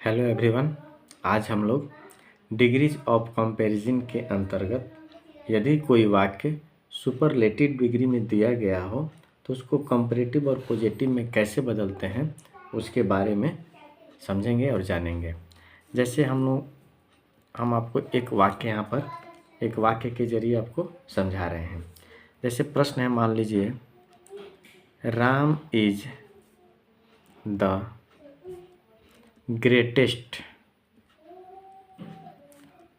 Hello everyone. आज हम लोग डिग्रीज ऑफ कंपैरिजन के अंतर्गत यदि कोई वाक्य सुपरलेटिव डिग्री में दिया गया हो तो उसको कंपैरेटिव और पॉजिटिव में कैसे बदलते हैं उसके बारे में समझेंगे और जानेंगे। जैसे हम आपको एक वाक्य यहाँ पर एक वाक्य के जरिए आपको समझा रहे हैं। जैसे प्रश्न है, मान लीजिए Ram is the greatest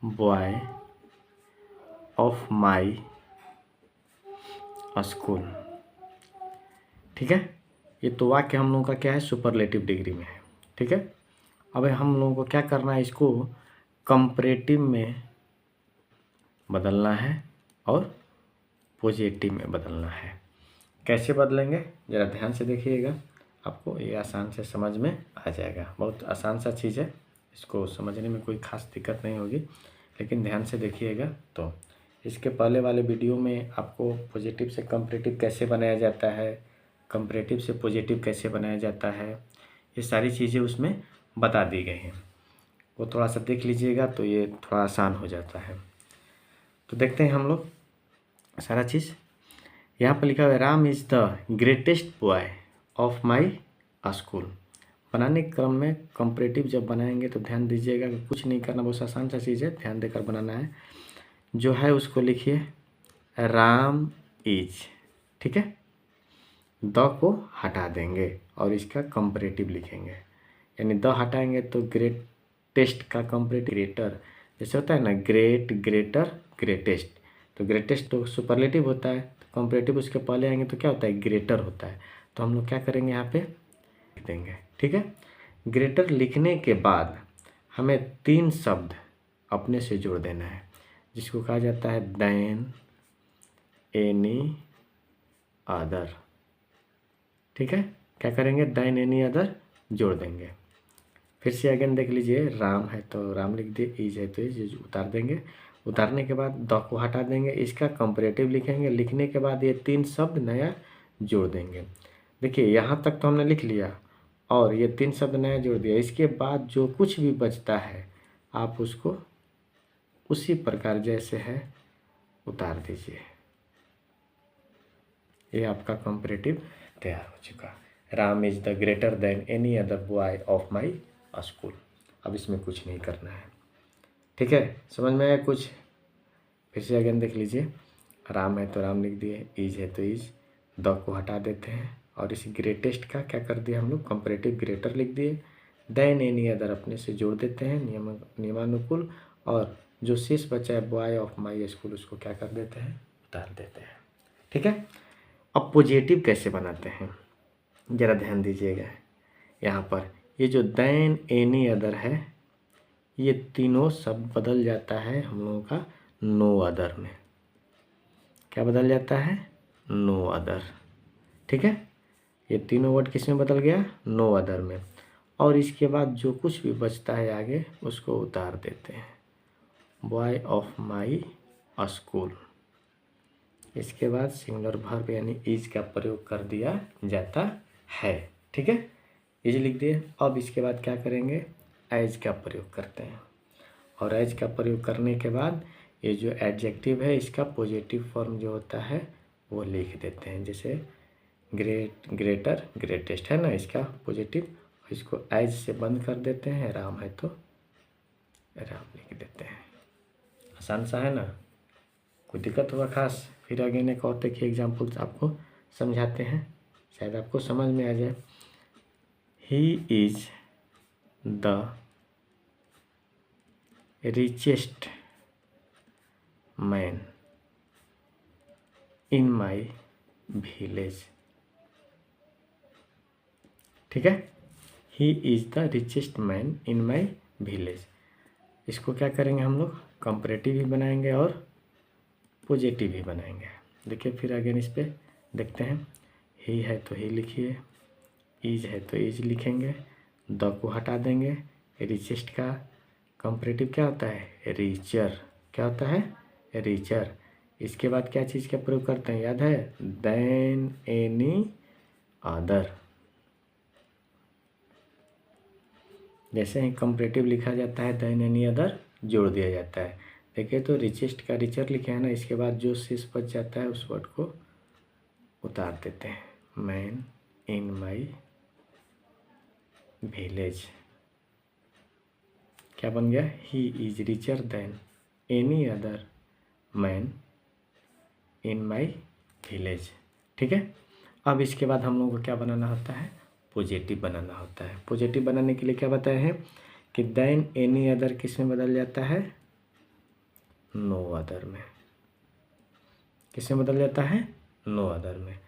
boy of my school. ठीक है, ये तो वाक्य हम लोगों का क्या है, सुपरलेटिव डिग्री में है। ठीक है, अब हम लोगों को क्या करना है, इसको कंपैरेटिव में बदलना है और पॉजिटिव में बदलना है। कैसे बदलेंगे ज़रा ध्यान से देखिएगा, आपको ये आसान से समझ में आ जाएगा। बहुत आसान सा चीज़ है, इसको समझने में कोई ख़ास दिक्कत नहीं होगी, लेकिन ध्यान से देखिएगा। तो इसके पहले वाले वीडियो में आपको पॉजिटिव से कंपैरेटिव कैसे बनाया जाता है, कंपैरेटिव से पॉजिटिव कैसे बनाया जाता है, ये सारी चीज़ें उसमें बता दी गई हैं। वो थोड़ा सा देख लीजिएगा तो ये थोड़ा आसान हो जाता है। तो देखते हैं हम लोग सारा चीज़। यहाँ पर लिखा हुआ है Ram is the greatest boy of my school. बनाने के क्रम में कंपैरेटिव जब बनाएंगे तो ध्यान दीजिएगा कि कुछ नहीं करना, बहुत आसान सा चीज़ है, ध्यान देकर बनाना है। जो है उसको लिखिए राम इज, ठीक है, द को हटा देंगे और इसका कंपैरेटिव लिखेंगे। यानी द हटाएंगे तो ग्रेटेस्ट का कंपैरेटिव ग्रेटर, जैसे होता है ना ग्रेट, ग्रेटर, ग्रेटेस्ट। तो ग्रेटेस्ट तो सुपरलेटिव होता है, तो कंपैरेटिव उसके पहले आएंगे तो क्या होता है, ग्रेटर होता है। तो हम लोग क्या करेंगे, यहाँ पे लिख देंगे। ठीक है, ग्रेटर लिखने के बाद हमें 3 शब्द अपने से जोड़ देना है, जिसको कहा जाता है देन, एनी, अदर। ठीक है, क्या करेंगे, देन एनी अदर जोड़ देंगे। फिर से अगेन देख लीजिए, राम है तो राम लिख दिए, इज है तो इज उतार देंगे। उतारने के बाद द को हटा देंगे, इसका कंपैरेटिव लिखेंगे। लिखने के बाद ये 3 शब्द नया जोड़ देंगे। देखिए यहाँ तक तो हमने लिख लिया और ये 3 शब्द नया जोड़ दिया। इसके बाद जो कुछ भी बचता है आप उसको उसी प्रकार जैसे है उतार दीजिए। ये आपका कंपैरेटिव तैयार हो चुका। Ram is the greater than any other boy of my school. अब इसमें कुछ नहीं करना है। ठीक है, समझ में आया कुछ? फिर से अगेन देख लीजिए, राम है तो राम लिख दिए, इज है तो इज, द को हटा देते हैं और इस ग्रेटेस्ट का क्या कर दिया हम लोग, कंपैरेटिव ग्रेटर लिख दिए। देन एनी अदर अपने से जोड़ देते हैं नियमानुकूल, और जो शेष बचा है बॉय ऑफ माई स्कूल उसको क्या कर देते हैं, उतार देते हैं। ठीक है, अब पॉजिटिव कैसे बनाते हैं ज़रा ध्यान दीजिएगा। यहाँ पर ये जो देन एनी अदर है, ये तीनों शब्द बदल जाता है हम लोगों का नो अदर में। क्या बदल जाता है, नो अदर। ठीक है, ये तीनों वर्ड किस में बदल गया, नो अदर में। और इसके बाद जो कुछ भी बचता है आगे उसको उतार देते हैं, बॉय ऑफ माई स्कूल। इसके बाद सिंगुलर वर्ब यानी इज का प्रयोग कर दिया जाता है। ठीक है, इज लिख दिए। अब इसके बाद क्या करेंगे, एज का प्रयोग करते हैं, और एज का प्रयोग करने के बाद ये जो एडजेक्टिव है इसका पॉजिटिव फॉर्म जो होता है वो लिख देते हैं। जैसे ग्रेट, ग्रेटर, ग्रेटेस्ट है ना, इसका पॉजिटिव, इसको एज से बंद कर देते हैं। राम है तो राम लिख देते हैं। आसान सा है ना, कोई दिक्कत होगा खास? फिर अगेन एक और देखिए एग्जाम्पल्स आपको समझाते हैं, शायद आपको समझ में आ जाए। He is the richest man in my village. ठीक है, he is the richest man in my village. इसको क्या करेंगे हम लोग, कंपैरेटिव भी बनाएंगे और पॉजिटिव भी बनाएंगे। देखिए फिर अगेन इस पर देखते हैं। ही है तो ही लिखिए, इज है तो इज लिखेंगे, द को हटा देंगे। रिचेस्ट का कंपैरेटिव क्या होता है, रिचर। क्या होता है, रिचर। इसके बाद क्या चीज़ का प्रयोग करते हैं, याद है, देन एनी अदर। जैसे ही कंपैरेटिव लिखा जाता है देन एनी अदर जोड़ दिया जाता है। देखिए तो रिचेस्ट का रिचर लिखे हैं ना, इसके बाद जो शेष बच जाता है उस वर्ड को उतार देते हैं। मैन इन माई विलेज क्या बन गया, he is richer than any other man in my village. ठीक है, अब इसके बाद हम लोगों को क्या बनाना होता है, पॉजिटिव बनाना होता है। पॉजिटिव बनाने के लिए क्या बताए हैं कि देन एनी अदर किस में बदल जाता है, नो अदर में। किस में बदल जाता है, नो अदर में।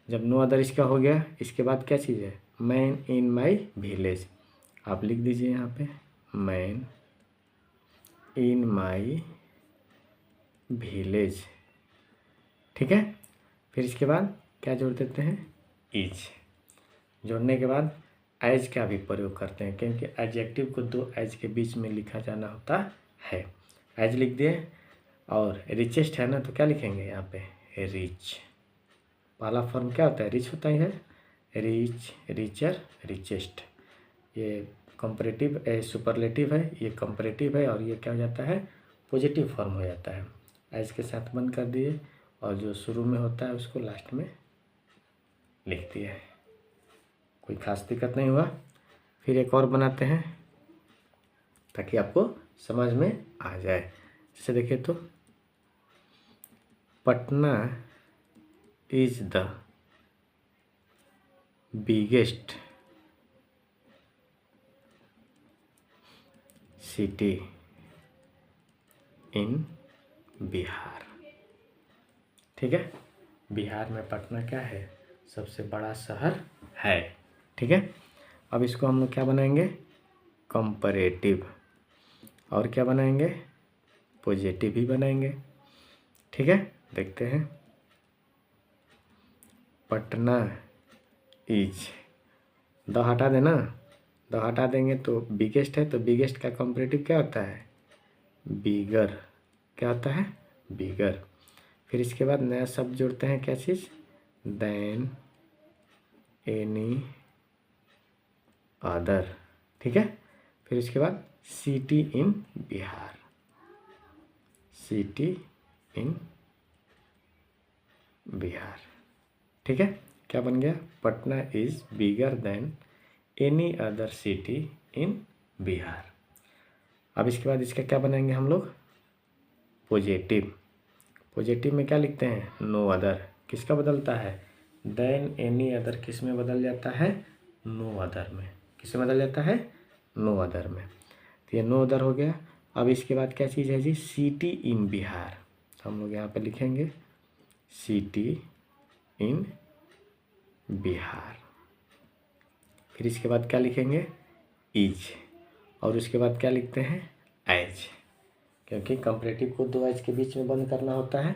जब नो अदर इसका हो गया, इसके बाद क्या चीज़ है, मैन इन माई विलेज। आप लिख दीजिए यहाँ पे मैन इन माई विलेज। ठीक है, फिर इसके बाद क्या जोड़ देते हैं, इज। जोड़ने के बाद एज का भी प्रयोग करते हैं, क्योंकि एडजेक्टिव को दो एज के बीच में लिखा जाना होता है। एज लिख दिए, और रिचेस्ट है ना तो क्या लिखेंगे यहाँ पे, रिच। पहला फॉर्म क्या होता है, रिच होता है, रिच, रिचर, रिचेस्ट। ये कंपैरेटिव सुपरलेटिव है, ये कंपैरेटिव है, और ये क्या हो जाता है, पॉजिटिव फॉर्म हो जाता है। एज के साथ बंद कर दिए, और जो शुरू में होता है उसको लास्ट में लिख दिया है। कोई खास दिक्कत नहीं हुआ। फिर एक और बनाते हैं ताकि आपको समझ में आ जाए। जैसे देखिए तो Patna is the biggest city in Bihar. ठीक है, बिहार में पटना क्या है, सबसे बड़ा शहर है। ठीक है, अब इसको हम लोग क्या बनाएंगे, कंपैरेटिव, और क्या बनाएंगे, पॉजिटिव ही बनाएंगे। ठीक है, देखते हैं। पटना इज, द हटा देना, द हटा देंगे तो बिगेस्ट है, तो बिगेस्ट का कंपैरेटिव क्या होता है, बिगर। क्या होता है, बिगर। फिर इसके बाद नया शब्द जोड़ते हैं, क्या चीज़, देन एनी अदर। ठीक है, फिर इसके बाद city in Bihar, city in Bihar. ठीक है, क्या बन गया, Patna is bigger than any other city in Bihar. अब इसके बाद इसका क्या बनाएंगे हम लोग, पॉजिटिव। पॉजिटिव में क्या लिखते हैं, नो अदर। किसका बदलता है, देन एनी अदर किस में बदल जाता है, नो अदर में। किस में बदल जाता है, नो अदर में। तो ये नो अदर हो गया। अब इसके बाद क्या चीज़ है जी, सिटी इन बिहार। तो हम लोग यहाँ पे लिखेंगे सिटी इन बिहार। फिर इसके बाद क्या लिखेंगे, इज, और उसके बाद क्या लिखते हैं, एज, क्योंकि कंपैरेटिव को दो एज के बीच में बंद करना होता है।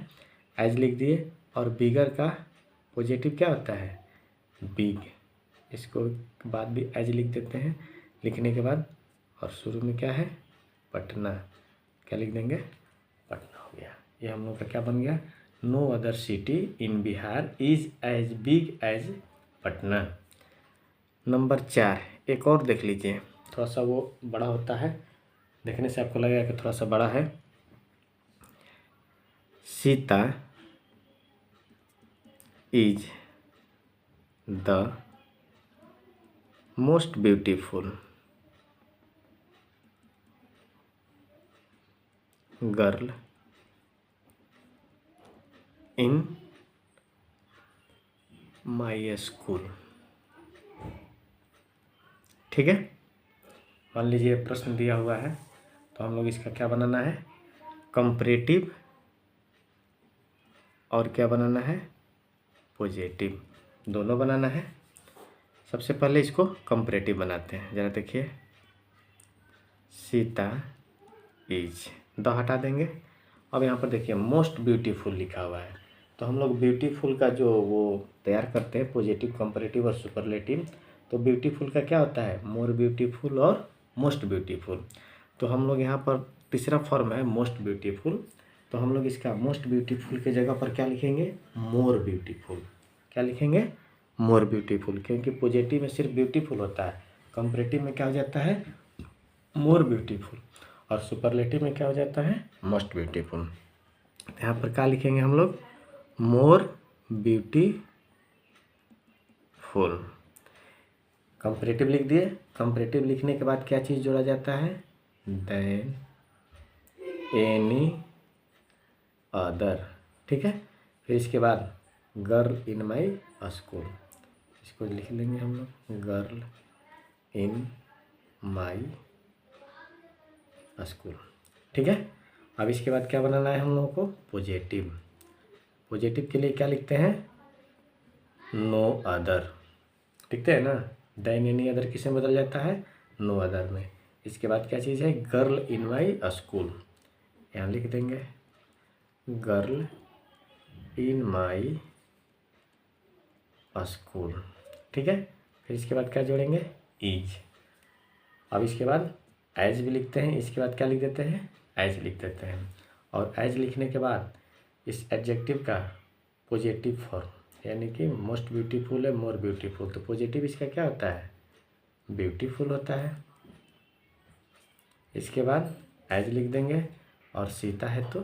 एज लिख दिए, और बिगर का पॉजिटिव क्या होता है, बिग। इसको बाद भी एज लिख देते हैं। लिखने के बाद और शुरू में क्या है, पटना। क्या लिख देंगे, पटना हो गया। ये हम लोग का क्या बन गया, no other city in Bihar is as big as Patna. Number 4 एक और देख लीजिए, थोड़ा सा वो बड़ा होता है, देखने से आपको लगेगा कि थोड़ा सा बड़ा है। Sita is the most beautiful girl in my school. ठीक है, मान लीजिए प्रश्न दिया हुआ है, तो हम लोग इसका क्या बनाना है, कंपैरेटिव, और क्या बनाना है, पॉजिटिव, दोनों बनाना है। सबसे पहले इसको कंपैरेटिव बनाते हैं। ज़रा देखिए, सीता इज, द हटा देंगे। अब यहाँ पर देखिए मोस्ट ब्यूटीफुल लिखा हुआ है, तो हम लोग ब्यूटीफुल का जो वो तैयार करते हैं, पॉजिटिव, कंपैरेटिव और सुपरलेटिव। तो ब्यूटीफुल का क्या होता है, मोर ब्यूटीफुल और मोस्ट ब्यूटीफुल। तो हम लोग यहाँ पर तीसरा फॉर्म है मोस्ट ब्यूटीफुल, तो हम लोग इसका मोस्ट ब्यूटीफुल के जगह पर क्या लिखेंगे, मोर ब्यूटीफुल। क्या लिखेंगे, मोर ब्यूटीफुल, क्योंकि पॉजिटिव में सिर्फ ब्यूटीफुल होता है, कंपैरेटिव में क्या हो जाता है, मोर ब्यूटीफुल, और सुपरलेटिव में क्या हो जाता है, मोस्ट ब्यूटीफुल। यहाँ पर क्या लिखेंगे हम लोग, मोर ब्यूटीफुल। कंपैरेटिव लिख दिए। कंपैरेटिव लिखने के बाद क्या चीज़ जोड़ा जाता है, देन एनी अदर, ठीक है। फिर इसके बाद गर्ल इन माई स्कूल, इसको लिख लेंगे हम लोग, गर्ल इन माई स्कूल, ठीक है। अब इसके बाद क्या बनाना है हम लोगों को, पॉजिटिव। पॉजिटिव के लिए क्या लिखते हैं, नो अदर, लिखते हैं ना, देन एनी अदर किस में बदल जाता है, नो अदर में। इसके बाद क्या चीज़ है, गर्ल इन माई स्कूल, यहाँ लिख देंगे गर्ल इन माई स्कूल, ठीक है। फिर इसके बाद क्या जोड़ेंगे, इज। अब इसके बाद एज भी लिखते हैं, इसके बाद क्या लिख देते हैं, एज लिख देते हैं। और एज लिखने के बाद इस एडजेक्टिव का पॉजिटिव फॉर्म, यानी कि मोस्ट ब्यूटीफुल है मोर ब्यूटीफुल, तो पॉजिटिव इसका क्या होता है, ब्यूटीफुल होता है। इसके बाद एज लिख देंगे, और सीता है तो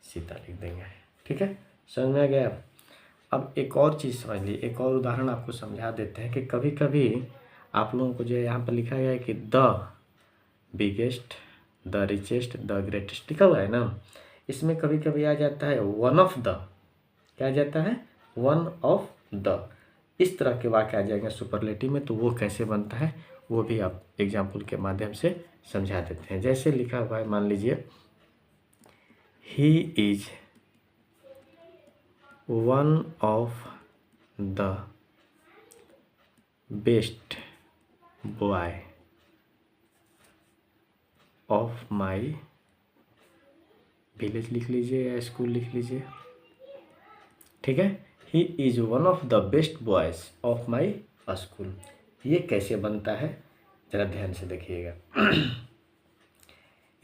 सीता लिख देंगे, ठीक है। समझ में आ गया। अब एक और चीज़ समझ लीजिए, एक और उदाहरण आपको समझा देते हैं कि कभी कभी आप लोगों को जो है यहाँ पर लिखा गया है कि the biggest, the richest, the greatest लिखा हुआ है ना, इसमें कभी कभी आ जाता है वन ऑफ द, क्या आ जाता है, वन ऑफ द। इस तरह के वाक्य आ जाएंगे सुपरलेटिव में, तो वो कैसे बनता है वो भी आप एग्जाम्पल के माध्यम से समझा देते हैं। जैसे लिखा हुआ है, मान लीजिए he is one of the best boy of my village लिख लीजिए या स्कूल लिख लीजिए, ठीक है। He is one of the best boys of my school. ये कैसे बनता है ज़रा ध्यान से देखिएगा।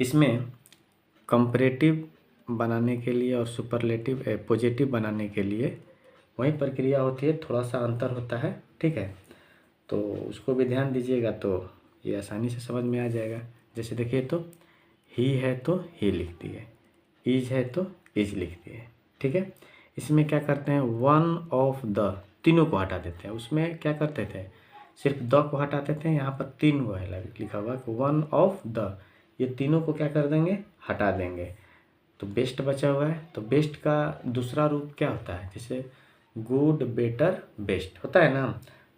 इसमें कंपैरेटिव बनाने के लिए और सुपरलेटिव पॉजिटिव बनाने के लिए वही प्रक्रिया होती है, थोड़ा सा अंतर होता है, ठीक है। तो उसको भी ध्यान दीजिएगा तो ये आसानी से समझ में आ जाएगा। जैसे देखिए, तो ही है तो ही लिख दिए, इज है तो इज लिख दिए, ठीक है। इसमें क्या करते हैं, वन ऑफ द, तीनों को हटा देते हैं। उसमें क्या करते थे, सिर्फ द को हटाते थे, यहाँ पर तीन वो है लिखा हुआ कि वन ऑफ द, ये तीनों को क्या कर देंगे, हटा देंगे, तो बेस्ट बचा हुआ है। तो बेस्ट का दूसरा रूप क्या होता है, जैसे गुड बेटर बेस्ट होता है ना,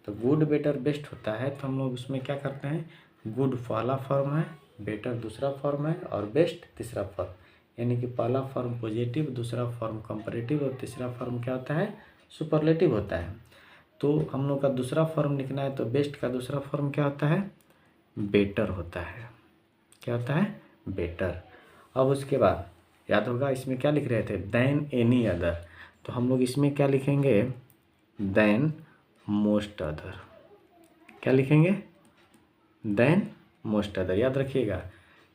तो गुड बेटर बेस्ट होता है, तो हम लोग उसमें क्या करते हैं, गुड पहला फॉर्म है, बेटर दूसरा फॉर्म है, और बेस्ट तीसरा फॉर्म, यानी कि पहला फॉर्म पॉजिटिव, दूसरा फॉर्म कंपैरेटिव, और तीसरा फॉर्म क्या होता है, सुपरलेटिव होता है। तो हम लोग का दूसरा फॉर्म लिखना है, तो बेस्ट का दूसरा फॉर्म क्या होता है, बेटर होता है। क्या होता है, बेटर। अब उसके बाद याद होगा इसमें क्या लिख रहे थे, देन एनी अदर, तो हम लोग इसमें क्या लिखेंगे, देन मोस्ट अदर। क्या लिखेंगे, देन मोस्ट अदर। याद रखिएगा,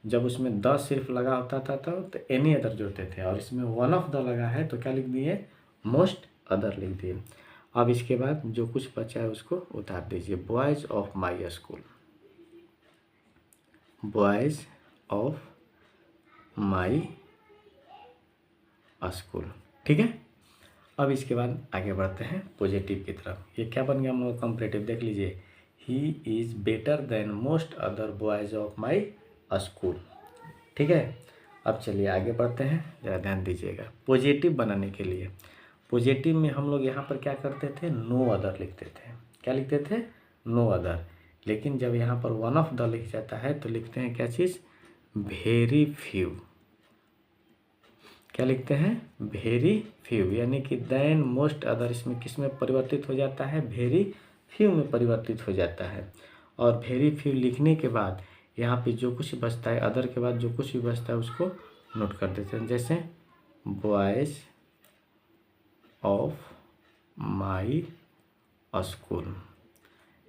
जब उसमें द सिर्फ लगा होता था तो एनी अदर जोड़ते थे, और इसमें वन ऑफ द लगा है तो क्या लिख दिए, मोस्ट अदर लिख दिए। अब इसके बाद जो कुछ बचा है उसको उतार दीजिए, boys of my school, boys of my school, ठीक है। अब इसके बाद आगे बढ़ते हैं पॉजिटिव की तरफ। ये क्या बन गया हम लोग, कंपैरेटिव देख लीजिए, he is better than most other boys of my school, ठीक है। अब चलिए आगे बढ़ते हैं, ज़रा ध्यान दीजिएगा। पॉजिटिव बनाने के लिए, पॉजिटिव में हम लोग यहाँ पर क्या करते थे, नो अदर लिखते थे। क्या लिखते थे, नो अदर। लेकिन जब यहाँ पर वन ऑफ द लिख जाता है तो लिखते हैं क्या चीज़, वेरी फ्यू। क्या लिखते हैं, वेरी फ्यू, यानी कि देन मोस्ट अदर, इसमें किस में परिवर्तित हो जाता है, वेरी फ्यू में परिवर्तित हो जाता है। और वेरी फ्यू लिखने के बाद यहाँ पे जो कुछ बचता है, अदर के बाद जो कुछ भी बचता है उसको नोट कर देते हैं। जैसे बॉयज़ ऑफ माई स्कूल,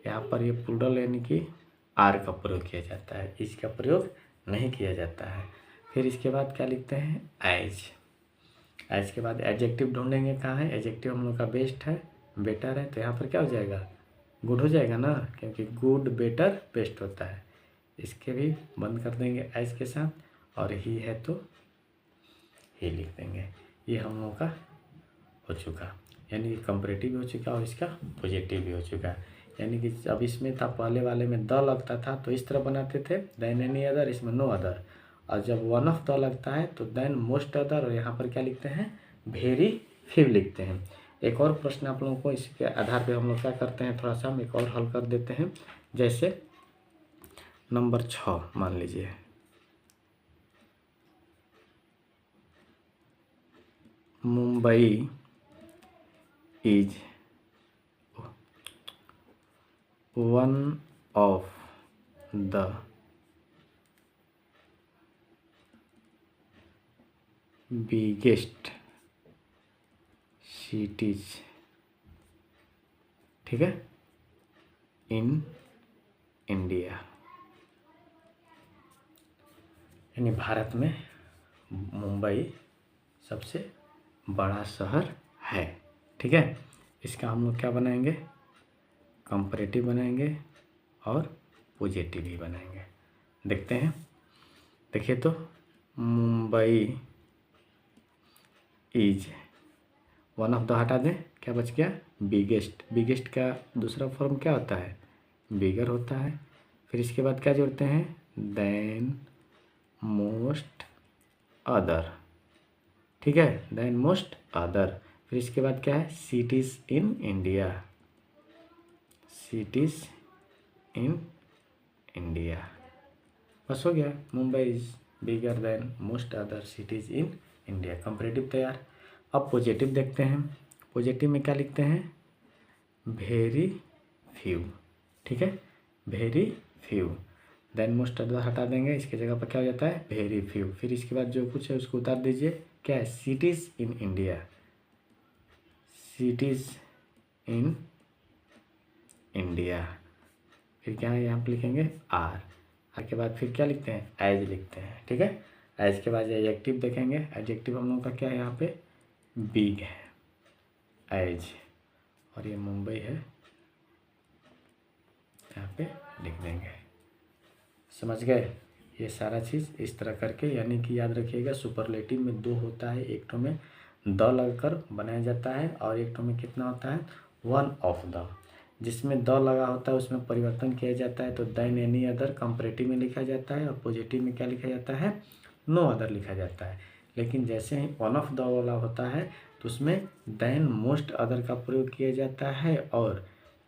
यहाँ पर ये प्लूरल यानी कि आर का प्रयोग किया जाता है, इसका प्रयोग नहीं किया जाता है। फिर इसके बाद क्या लिखते हैं, एज। एज के बाद एडजेक्टिव ढूंढेंगे, कहाँ है एडजेक्टिव, हम लोग का बेस्ट है, बेटर है, तो यहाँ पर क्या हो जाएगा, गुड हो जाएगा ना, क्योंकि गुड बेटर बेस्ट होता है। इसके भी बंद कर देंगे एज के साथ, और ही है तो ही लिख देंगे। ये हम लोगों का हो चुका, यानी कि कंपैरेटिव भी हो चुका और इसका पॉजिटिव भी हो चुका है। यानी कि अब इसमें था, पहले वाले में द लगता था तो इस तरह बनाते थे, देन एनी अदर, इसमें नो अदर। और जब वन ऑफ द लगता है तो देन मोस्ट अदर, और यहाँ पर क्या लिखते हैं, वेरी फ्यू लिखते हैं। एक और प्रश्न आप लोगों को इसके आधार पे हम लोग क्या करते हैं, थोड़ा सा हम एक और हल कर देते हैं। जैसे नंबर 6 मान लीजिए, Mumbai is one of the biggest cities, ठीक है, इन इंडिया। यानी भारत में मुंबई सबसे बड़ा शहर है, ठीक है। इसका हम लोग क्या बनाएंगे, कंपैरेटिव बनाएंगे और पॉजिटिव भी बनाएंगे। देखते हैं, देखिए तो Mumbai is one of the हटा दें, क्या बच गया, बिगेस्ट। बिगेस्ट का दूसरा फॉर्म क्या होता है, बिगर होता है। फिर इसके बाद क्या जोड़ते हैं, देन मोस्ट अदर, ठीक है, देन मोस्ट अदर। फिर इसके बाद क्या है, cities in India, cities in India. बस हो गया, Mumbai is bigger than most other cities in India, comparative तैयार। अब पॉजिटिव देखते हैं। पॉजिटिव में क्या लिखते हैं, वेरी फ्यू, ठीक है, very few. Then most other हटा देंगे, इसके जगह पर क्या हो जाता है, वेरी फ्यू। फिर इसके बाद जो कुछ है उसको उतार दीजिए, क्या है, cities in India, cities in India. फिर क्या है, यहाँ पर लिखेंगे आर के बाद फिर क्या लिखते हैं, एज लिखते हैं, ठीक है। एज के बाद एडजेक्टिव देखेंगे। एडजेक्टिव हम लोगों का क्या है, यहाँ पे बिग है एज, और ये मुंबई है, यहाँ पे लिख देंगे। समझ गए, ये सारा चीज़ इस तरह करके, यानी कि याद रखिएगा सुपरलेटिव में 2 होता है, एक तो में द लगकर बनाया जाता है और एक तो में कितना होता है, वन ऑफ द। जिसमें द लगा होता है उसमें परिवर्तन किया जाता है, तो देन एनी अदर कंपैरेटिव में लिखा जाता है, और पॉजिटिव में क्या लिखा जाता है, नो अदर लिखा जाता है। लेकिन जैसे ही वन ऑफ द वाला होता है तो उसमें देन मोस्ट अदर का प्रयोग किया जाता है, और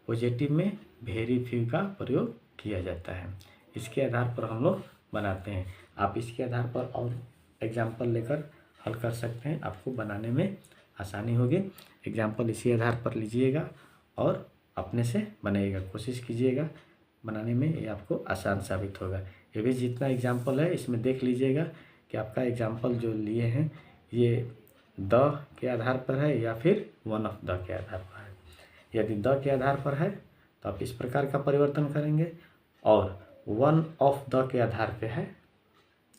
पॉजिटिव में वेरी फ्यू का प्रयोग किया जाता है। इसके आधार पर हम लोग बनाते हैं। आप इसके आधार पर और एग्जाम्पल लेकर हल कर सकते हैं, आपको बनाने में आसानी होगी। एग्जाम्पल इसी आधार पर लीजिएगा और अपने से बनाइएगा, कोशिश कीजिएगा बनाने में, ये आपको आसान साबित होगा। ये भी जितना एग्जाम्पल है इसमें देख लीजिएगा कि आपका एग्जाम्पल जो लिए हैं ये द के आधार पर है या फिर वन ऑफ द के आधार पर है। यदि द के आधार पर है तो आप इस प्रकार का परिवर्तन करेंगे, और वन ऑफ द के आधार पे है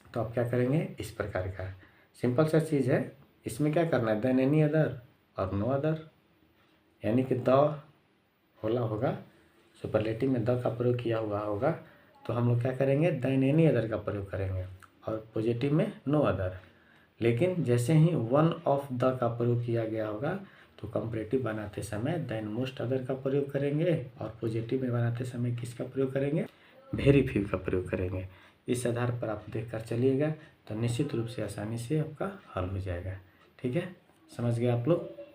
तो आप क्या करेंगे, इस प्रकार का। सिंपल सा चीज़ है, इसमें क्या करना है, देन एनी अदर और नो अदर, यानी कि द होला होगा, सुपरलेटिव में द का प्रयोग किया हुआ होगा, तो हम लोग क्या करेंगे, देन एनी अदर का प्रयोग करेंगे, और पॉजिटिव में नो अदर। लेकिन जैसे ही वन ऑफ द का प्रयोग किया गया होगा तो कंपैरेटिव बनाते समय देन मोस्ट अदर का प्रयोग करेंगे, और पॉजिटिव में बनाते समय किसका प्रयोग करेंगे, वेरी फ्यू का प्रयोग करेंगे। इस आधार पर आप देख कर चलिएगा तो निश्चित रूप से आसानी से आपका हल हो जाएगा। ठीक है, समझ गए आप लोग।